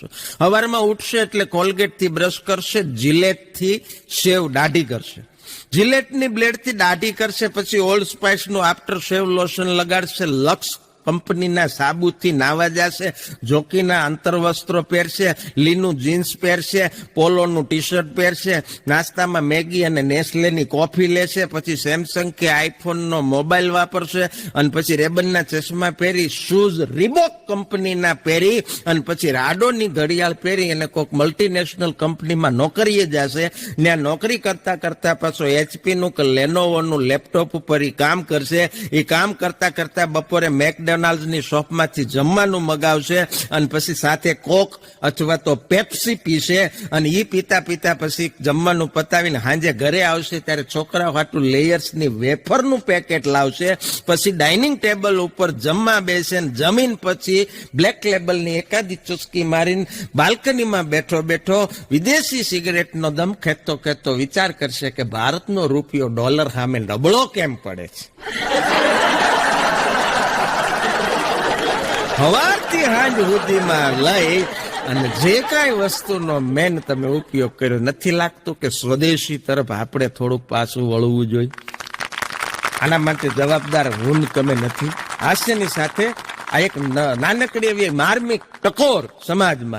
સવારમાં ઉઠશે એટલે કોલગેટ થી બ્રશ કરશે, જીલેટ થી શેવ દાઢી કરશે, જીલેટની બ્લેડ થી દાઢી કરશે, પછી ઓલ્ડ સ્પાઇસ નું આફ્ટર શેવ લોશન લગાડશે, લક્સ કંપનીના સાબુથી નાવા જશે, જોકીના અંતરવસ્ત્રો પહેરશે, લીનું જીન્સ પહેરશે, પોલોનું ટી શર્ટ પહેરશે, નાસ્તામાં મેગી અને નેસ્લેની કોફી લેશે, પછી સેમસંગ કે આઈફોનનો મોબાઈલ વાપરશે, અને પછી રેબનના ચશ્મા પહેરી, શૂઝ રીબોક કંપનીના પહેરી, અને પછી રાડોની ઘડિયાળ પહેરી અને કોઈક મલ્ટીનેશનલ કંપનીમાં નોકરીએ જશે. ત્યાં નોકરી કરતા કરતા પાછો એચપીનું કે લેનોવોનું લેપટોપ ઉપર એ કામ કરશે. એ કામ કરતા કરતા બપોરે મેકડોનાલ્ડની શોપમાંથી જમવાનું મગાવશે, અને પછી સાથે કોક અથવા તો પેપ્સી પીશે, અને એ પીતા પીતા પછી જમવાનું પતાવીને સાંજે ઘરે આવશે ત્યારે છોકરા હાટું લેયર્સની વેફરનું પેકેટ લાવશે. પછી ડાઇનિંગ ટેબલ ઉપર જમવા બેસે, જમીન પછી બ્લેક લેબલની એકાદી ચુસ્કી મારીને બાલ્કનીમાં બેઠો બેઠો વિદેશી સિગરેટનો દમ ખેંચતો ખેંચતો વિચાર કરશે કે ભારતનો રૂપિયો ડોલર સામે નબળો કેમ પડે છે. સવારથી સાંજ સુધીમાં લઈ અને જે કાંઈ વસ્તુનો મેન તમે ઉપયોગ કર્યો, નથી લાગતું કે સ્વદેશી તરફ આપણે થોડુંક પાછું વળવું જોઈએ? આના માટે જવાબદાર હું તમે નથી. હાસ્યની સાથે આ એક નાનકડી એવી માર્મિક ટકોર સમાજમાં